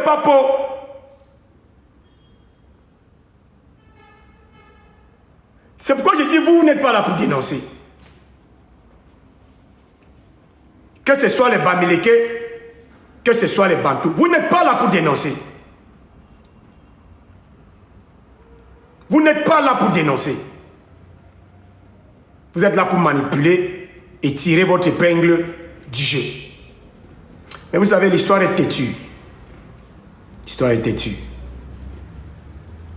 pas pour. C'est pourquoi je dis, vous n'êtes pas là pour dénoncer. Que ce soit les Bamileke, que ce soit les Bantous, vous n'êtes pas là pour dénoncer. Vous n'êtes pas là pour dénoncer. Vous êtes là pour manipuler et tirer votre épingle du jeu. Mais vous savez, l'histoire est têtue. L'histoire est têtue.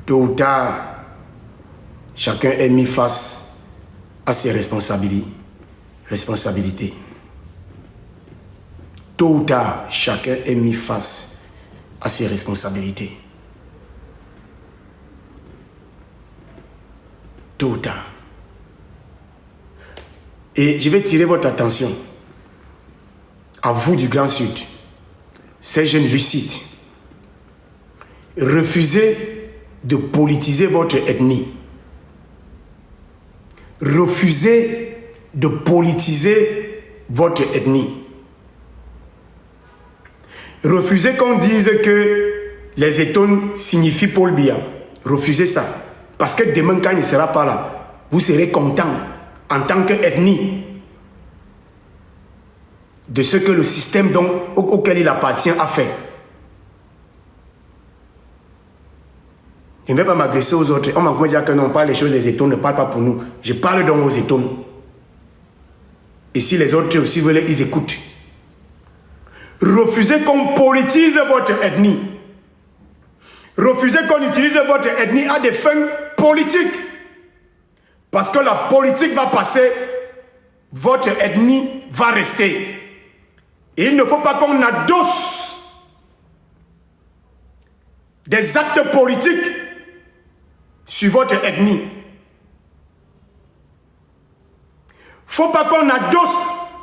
Tôt ou tard, chacun est mis face à ses responsabilités. Tôt ou tard, chacun est mis face à ses responsabilités. Tôt ou tard. Et je vais tirer votre attention, à vous du Grand Sud, ces jeunes lucides. Refusez de politiser votre ethnie. Refusez de politiser votre ethnie. Refusez qu'on dise que les Etones signifient Paul Biya. Refusez ça. Parce que demain, quand il ne sera pas là, vous serez content en tant qu'ethnie de ce que le système auquel il appartient a fait. Je ne vais pas m'agresser aux autres. On m'a dit que non, pas les choses, les Etones ne parlent pas pour nous. Je parle donc aux Etones. Et si les autres aussi veulent, ils écoutent. Refusez qu'on politise votre ethnie. Refusez qu'on utilise votre ethnie à des fins politiques. Parce que la politique va passer, votre ethnie va rester. Et il ne faut pas qu'on adosse des actes politiques sur votre ethnie. Il ne faut pas qu'on adosse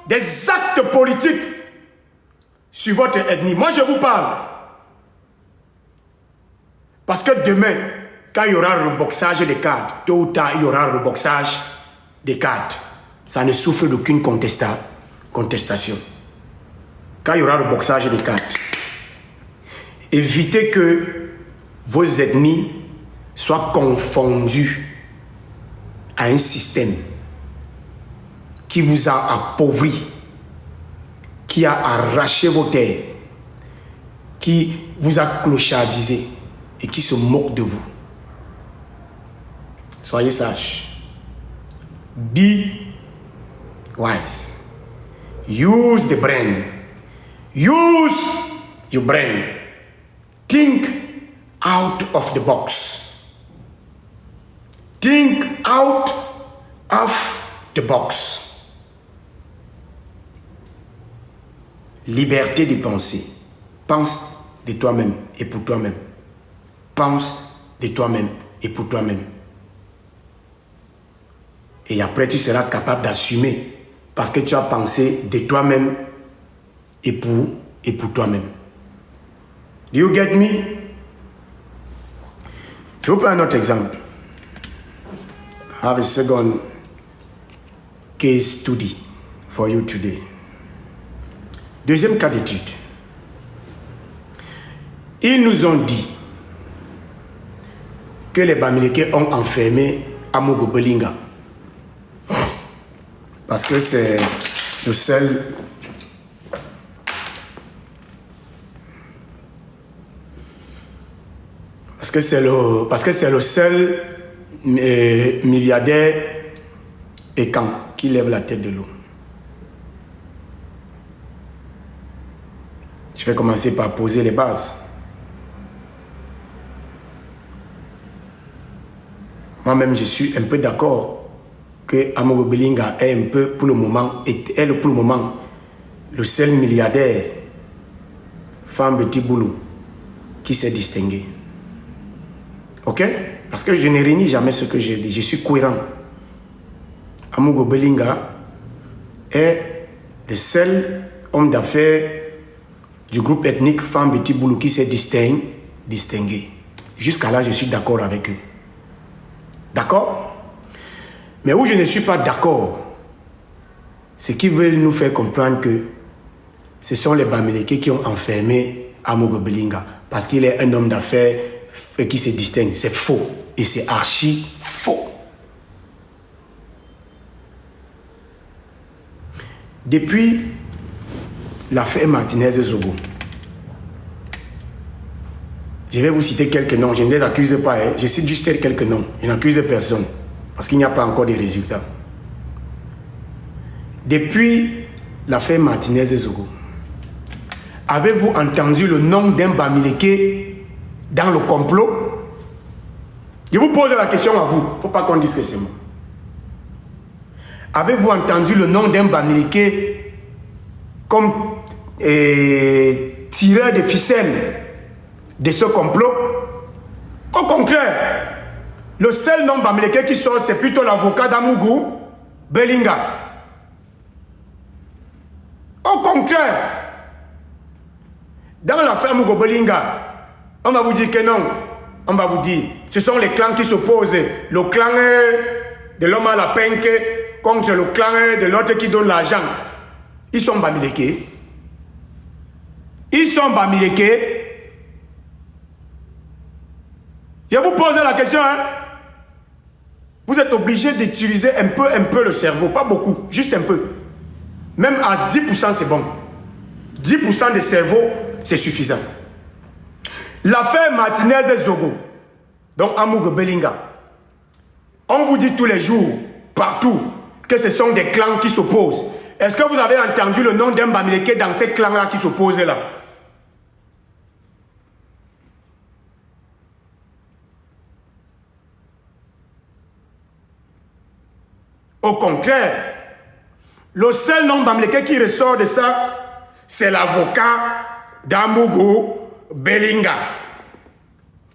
des actes politiques sur votre ethnie. Moi, je vous parle. Parce que demain, quand il y aura reboxage des cartes, tôt ou tard, il y aura reboxage des cartes. Ça ne souffre d'aucune contestation. Quand il y aura reboxage des cartes, évitez que vos ethnies soient confondues à un système qui vous a appauvri, qui a arraché vos terres, qui vous a clochardisé et qui se moque de vous. Soyez sages. Be wise. Use the brain. Use your brain. Think out of the box. Think out of the box. Liberté de penser. Pense de toi-même et pour toi-même. Pense de toi-même et pour toi-même. Et après, tu seras capable d'assumer parce que tu as pensé de toi-même et pour toi-même. Do you get me? Je vous prends un autre exemple. I have a second case study for you today. Deuxième cas d'étude. Ils nous ont dit que les Bamileke ont enfermé Amogo Belinga. Parce que c'est le seul parce que c'est le seul milliardaire écan qui lève la tête de l'eau. Je vais commencer par poser les bases. Moi-même, je suis un peu d'accord que Amogo Belinga est un peu, pour le moment, le seul milliardaire, femme Petit Boulou, qui s'est distingué. Ok? Parce que je ne renie jamais ce que j'ai dit. Je suis cohérent. Amogo Belinga est le seul homme d'affaires du groupe ethnique femme Petit Boulou qui s'est distingué. Jusqu'à là, je suis d'accord avec eux. D'accord? Mais où je ne suis pas d'accord, c'est qu'ils veulent nous faire comprendre que ce sont les Bamileke qui ont enfermé Amogo Belinga. Parce qu'il est un homme d'affaires qui se distingue. C'est faux. Et c'est archi faux. Depuis l'affaire Martinez-Zogo, je vais vous citer quelques noms. Je ne les accuse pas. Hein. Je cite juste quelques noms. Je n'accuse personne. Parce qu'il n'y a pas encore de résultats. Depuis l'affaire Martinez-Zogo, avez-vous entendu le nom d'un Bamileke dans le complot? Je vous pose la question à vous. Il ne faut pas qu'on dise que c'est moi. Avez-vous entendu le nom d'un Bamileke comme tireur de ficelle de ce complot? Au contraire, le seul nom Bamileke qui sort, c'est plutôt l'avocat d'Amougou Belinga. Au contraire, dans l'affaire Amougou Belinga, on va vous dire que non. On va vous dire, ce sont les clans qui s'opposent. Le clan de l'homme à la penque contre le clan de l'autre qui donne l'argent. Ils sont Bamileke. Ils sont Bamileke. Je vous pose la question, hein? Vous êtes obligé d'utiliser un peu le cerveau, pas beaucoup, juste un peu. Même à 10%, c'est bon. 10% de cerveau, c'est suffisant. L'affaire Martinez-Zogo, donc Amougou Belinga, on vous dit tous les jours, partout, que ce sont des clans qui s'opposent. Est-ce que vous avez entendu le nom d'un Bamileke dans ces clans-là qui s'opposent là? Au contraire, le seul nom Bamileke qui ressort de ça, c'est l'avocat d'Amougou Belinga.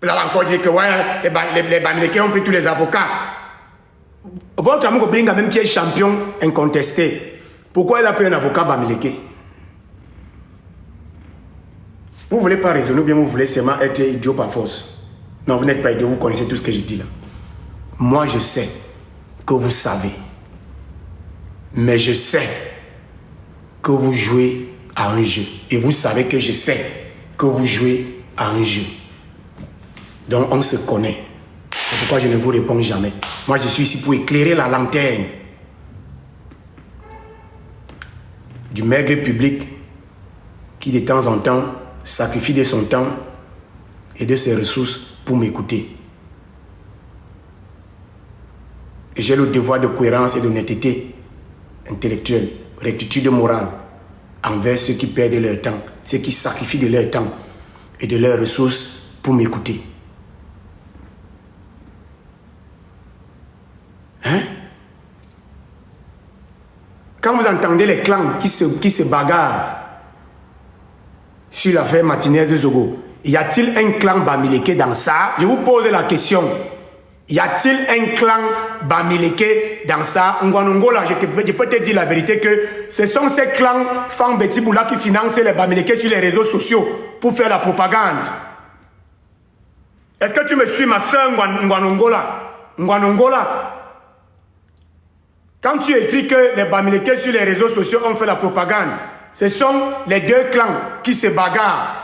Vous allez encore dire que ouais, les Bamileke ont pris tous les avocats. Votre Amougou Belinga, même qui est champion incontesté, pourquoi il a pris un avocat Bamileke? Vous ne voulez pas raisonner ou bien vous voulez seulement être idiot par force? Non, vous n'êtes pas idiot, vous connaissez tout ce que je dis là. Moi, je sais que vous savez. Mais je sais que vous jouez à un jeu. Et vous savez que je sais que vous jouez à un jeu. Donc on se connaît. C'est pourquoi je ne vous réponds jamais. Moi je suis ici pour éclairer la lanterne du maigre public qui de temps en temps sacrifie de son temps et de ses ressources pour m'écouter. Et j'ai le devoir de cohérence et d'honnêteté intellectuelle, rectitude morale envers ceux qui perdent leur temps, ceux qui sacrifient de leur temps et de leurs ressources pour m'écouter. Hein? Quand vous entendez les clans qui se bagarrent sur l'affaire Martinez-Zogo, y a-t-il un clan Bamileke dans ça? Je vous pose la question. Y a-t-il un clan Bamileke dans ça? Ngwanongola, je peux te dire la vérité que ce sont ces clans Fang Betiboula qui financent les Bamileke sur les réseaux sociaux pour faire la propagande. Est-ce que tu me suis, ma soeur Ngwanongola? Ngwanongola. Quand tu écris que les Bamileke sur les réseaux sociaux ont fait la propagande, ce sont les deux clans qui se bagarrent.